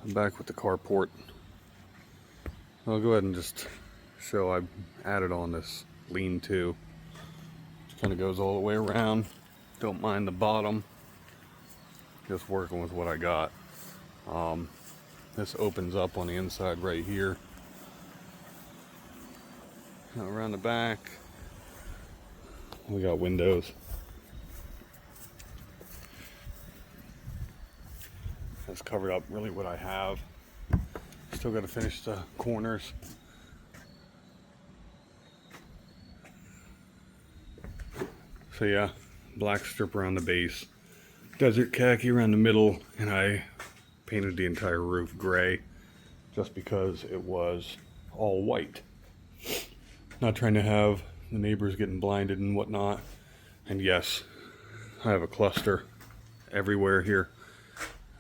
I'm back with the carport. I'll go ahead and just show I added on this lean-to. Kind of goes all the way around. Don't mind the bottom. Just working with what I got. This opens up on the inside right here. Now around the back, we got windows. That's covered up really what I have. Still got to finish the corners. So yeah, black strip around the base, desert khaki around the middle, and I painted the entire roof gray just because it was all white. Not trying to have the neighbors getting blinded and whatnot. And yes, I have a cluster everywhere here.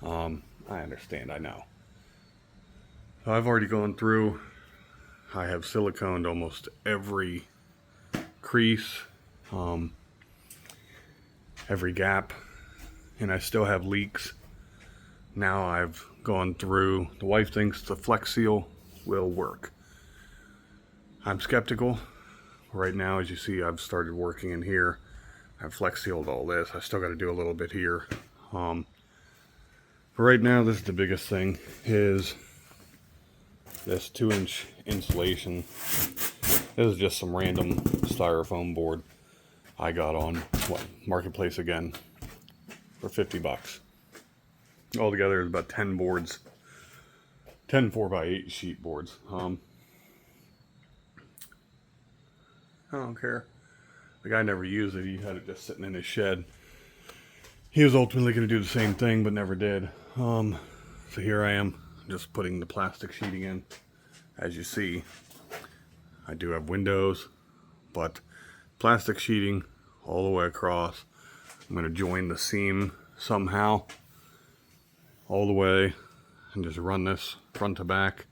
I understand, I know. So I've already gone through, I have siliconed almost every crease, every gap, and I still have leaks. Now I've gone through, the wife thinks the Flex Seal will work. I'm skeptical. Right now, as you see, I've started working in here. I've Flex Sealed all this. I still got to do a little bit here. But right now, this is the biggest thing, is this 2-inch insulation. This is just some random styrofoam board I got on Marketplace again for 50 bucks. Altogether, there's about 10 boards, 10 4x8 sheet boards. I don't care. The guy never used it. He had it just sitting in his shed. He was ultimately going to do the same thing, but never did. So here I am, just putting the plastic sheeting in. As you see, I do have windows, but plastic sheeting all the way across. I'm going to join the seam somehow all the way and just run this front to back.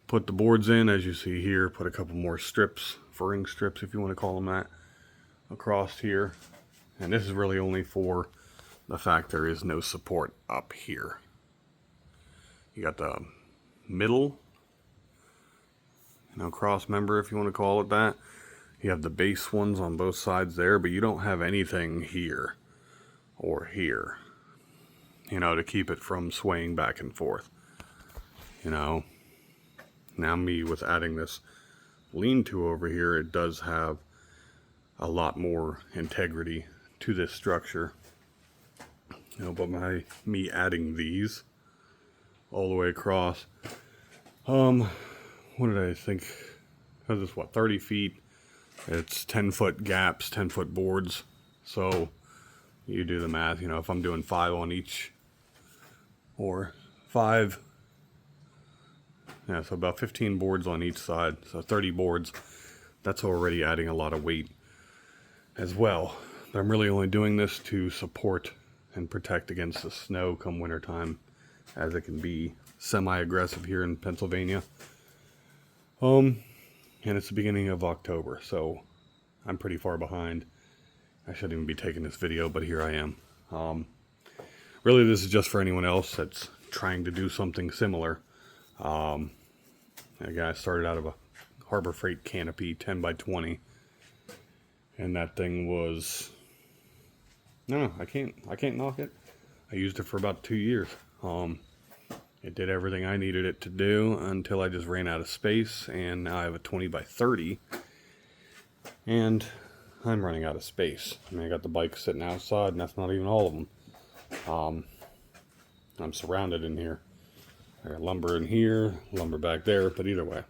Put the boards in, as you see here, put a couple more strips, furring strips if you want to call them that, across here. And this is really only for the fact there is no support up here. You got the middle, cross member if you want to call it that. You have the base ones on both sides there, but you don't have anything here or here, to keep it from swaying back and forth. Now me with adding this lean-to over here, it does have a lot more integrity to this structure. But me adding these all the way across, what did I think? Because it's 30 feet. It's 10-foot gaps, 10-foot boards. So you do the math. If I'm doing 5 on each, or 5, yeah, so about 15 boards on each side. So 30 boards. That's already adding a lot of weight as well. But I'm really only doing this to support and protect against the snow come wintertime, as it can be semi-aggressive here in Pennsylvania. And it's the beginning of October, so I'm pretty far behind. I shouldn't even be taking this video, but here I am. Really, this is just for anyone else that's trying to do something similar. A guy started out of a Harbor Freight canopy, 10 by 20, and that thing was, no, I can't knock it. I used it for about 2 years. It did everything I needed it to do until I just ran out of space, and now I have a 20 by 30, and I'm running out of space. I got the bike sitting outside, and that's not even all of them. I'm surrounded in here. I got lumber in here, lumber back there, but either way.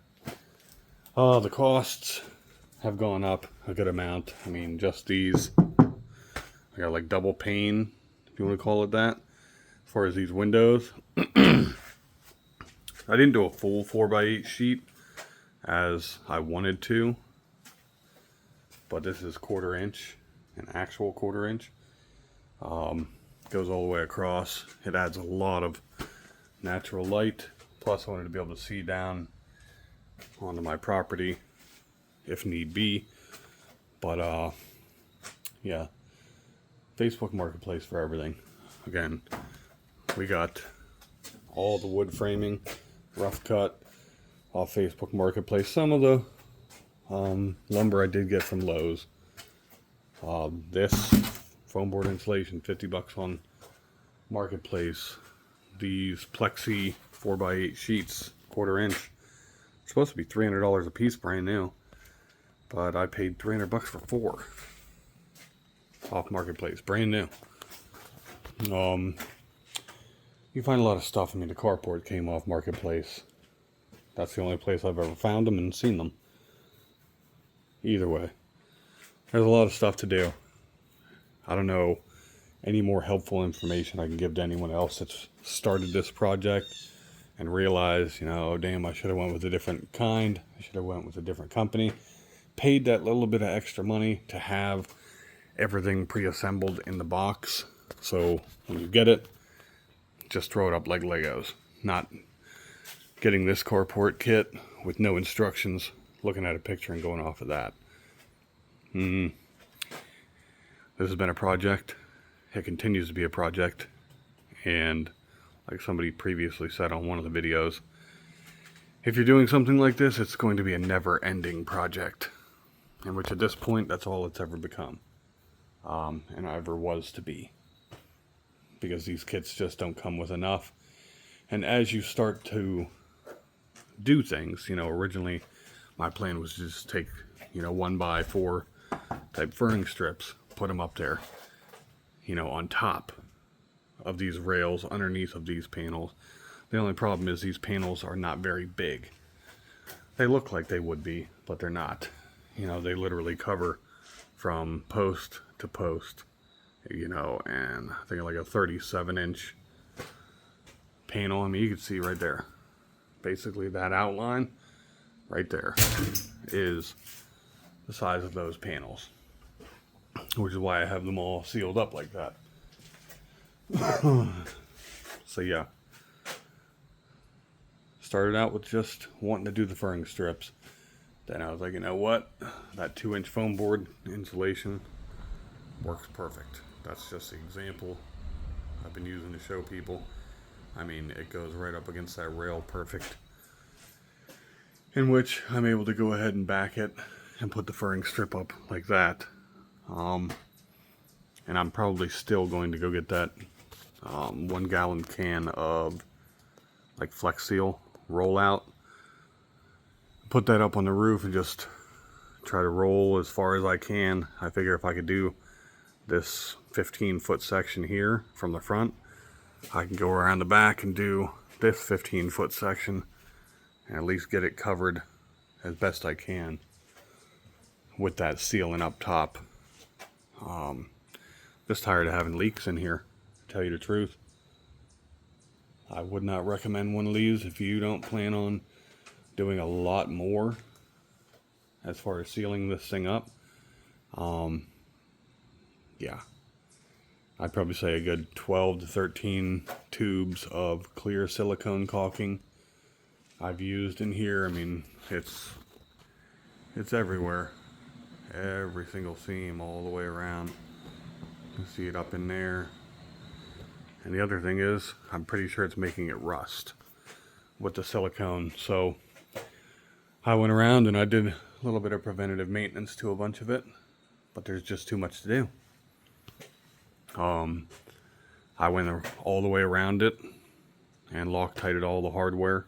The costs have gone up a good amount. Just these, I got double pane, if you want to call it that, as far as these windows. I didn't do a full 4x8 sheet as I wanted to, but this is 1/4 inch, an actual 1/4 inch. Goes all the way across. It adds a lot of natural light. Plus I wanted to be able to see down onto my property if need be. But yeah, Facebook Marketplace for everything. Again, we got all the wood framing, rough cut, off Facebook Marketplace. Some of the lumber I did get from Lowe's. This foam board insulation, 50 bucks on Marketplace. These plexi 4x8 sheets, 1/4 inch. Supposed to be $300 a piece brand new, but I paid 300 bucks for 4 off Marketplace, brand new. You find a lot of stuff. I mean, the Carport came off Marketplace. That's the only place I've ever found them and seen them. Either way, there's a lot of stuff to do. I don't know any more helpful information I can give to anyone else that's started this project and realized, oh damn, I should have went with a different kind. I should have went with a different company. Paid that little bit of extra money to have everything pre-assembled in the box. So when you get it, just throw it up like Legos. Not getting this Carport kit with no instructions, looking at a picture and going off of that. This has been a project. It continues to be a project. And like somebody previously said on one of the videos, if you're doing something like this, it's going to be a never-ending project. And which at this point, that's all it's ever become. And ever was to be. Because these kits just don't come with enough. And as you start to do things, originally my plan was to just take, 1x4 type furring strips, put them up there, on top of these rails, underneath of these panels. The only problem is these panels are not very big. They look like they would be, but they're not. They literally cover from post to post, and I think like a 37-inch panel. I mean, you can see right there, basically that outline right there is the size of those panels, which is why I have them all sealed up like that. So yeah, started out with just wanting to do the furring strips. Then I was like, you know what, that 2-inch foam board insulation works perfect. That's just the example I've been using to show people. I mean, it goes right up against that rail perfect, in which I'm able to go ahead and back it and put the furring strip up like that. And I'm probably still going to go get that 1 gallon can of like Flex Seal rollout, put that up on the roof and just try to roll as far as I can. I figure if I could do this 15-foot section here from the front, I can go around the back and do this 15-foot section and at least get it covered as best I can with that sealing up top. Just tired of having leaks in here, to tell you the truth. I would not recommend one of these if you don't plan on doing a lot more as far as sealing this thing up. Yeah, I'd probably say a good 12 to 13 tubes of clear silicone caulking I've used in here. I mean, it's everywhere, every single seam all the way around. You can see it up in there. And the other thing is, I'm pretty sure it's making it rust with the silicone. So I went around and I did a little bit of preventative maintenance to a bunch of it, but there's just too much to do. I went all the way around it and Loctited all the hardware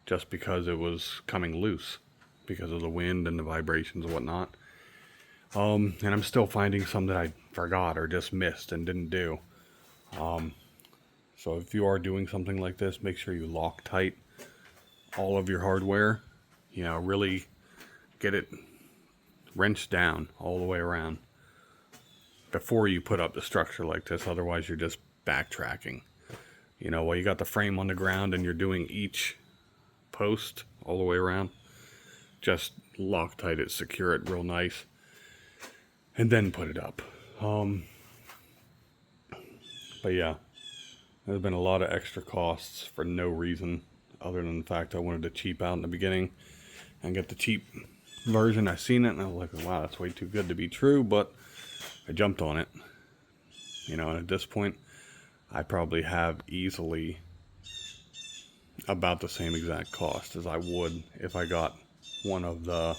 just because it was coming loose because of the wind and the vibrations and whatnot. And I'm still finding some that I forgot or just missed and didn't do. So if you are doing something like this, make sure you Loctite all of your hardware. Really get it wrenched down all the way around before you put up the structure like this. Otherwise you're just backtracking. While you got the frame on the ground and you're doing each post all the way around, just Loctite it, secure it real nice, and then put it up. But yeah, there's been a lot of extra costs for no reason other than the fact I wanted to cheap out in the beginning and get the cheap version. I seen it and I was like, wow, that's way too good to be true, but I jumped on it. And at this point I probably have easily about the same exact cost as I would if I got one of the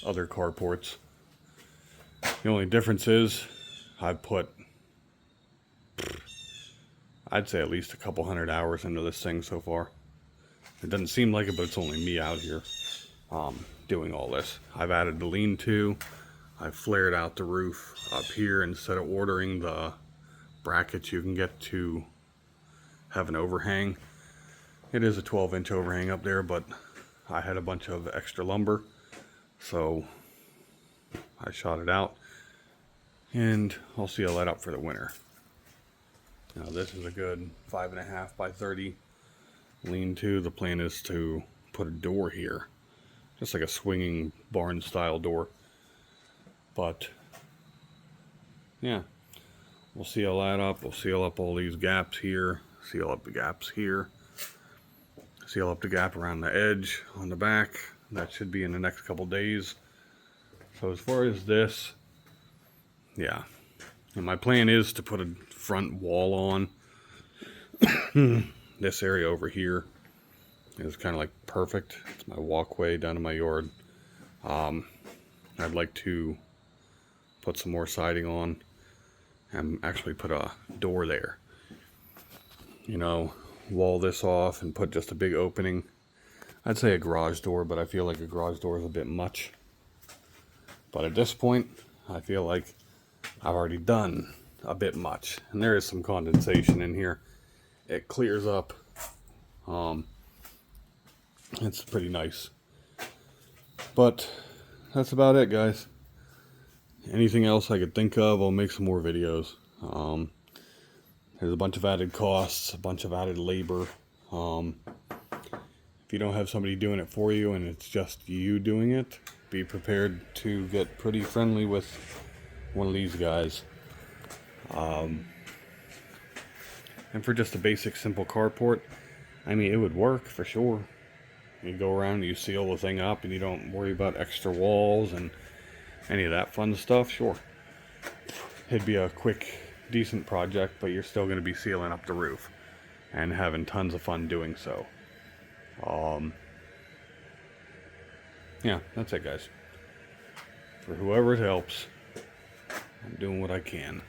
other carports. The only difference is I've put, I'd say, at least a couple hundred hours into this thing so far. It doesn't seem like it, but it's only me out here doing all this. I've added the lean-to. I've flared out the roof up here instead of ordering the brackets you can get to have an overhang. It is a 12-inch overhang up there, but I had a bunch of extra lumber, so I shot it out, and I'll seal that up for the winter. Now this is a good 5.5 by 30 lean-to. The plan is to put a door here, just like a swinging barn style door. But yeah, we'll seal that up. We'll seal up all these gaps here, seal up the gaps here, seal up the gap around the edge on the back. That should be in the next couple days. So as far as this, yeah, and my plan is to put a front wall on. This area over here is kind of like perfect. It's my walkway down to my yard. I'd like to put some more siding on and actually put a door there. You know, wall this off and put just a big opening. I'd say a garage door, but I feel like a garage door is a bit much. But at this point, I feel like I've already done a bit much. And there is some condensation in here. It clears up. It's pretty nice. But that's about it, guys. Anything else I could think of, I'll make some more videos. There's a bunch of added costs, a bunch of added labor. If you don't have somebody doing it for you and it's just you doing it, be prepared to get pretty friendly with one of these guys. And for just a basic simple carport, I mean, it would work for sure. You go around and you seal the thing up and you don't worry about extra walls and any of that fun stuff, sure. It'd be a quick, decent project, but you're still going to be sealing up the roof and having tons of fun doing so. Yeah, that's it, guys. For whoever it helps, I'm doing what I can.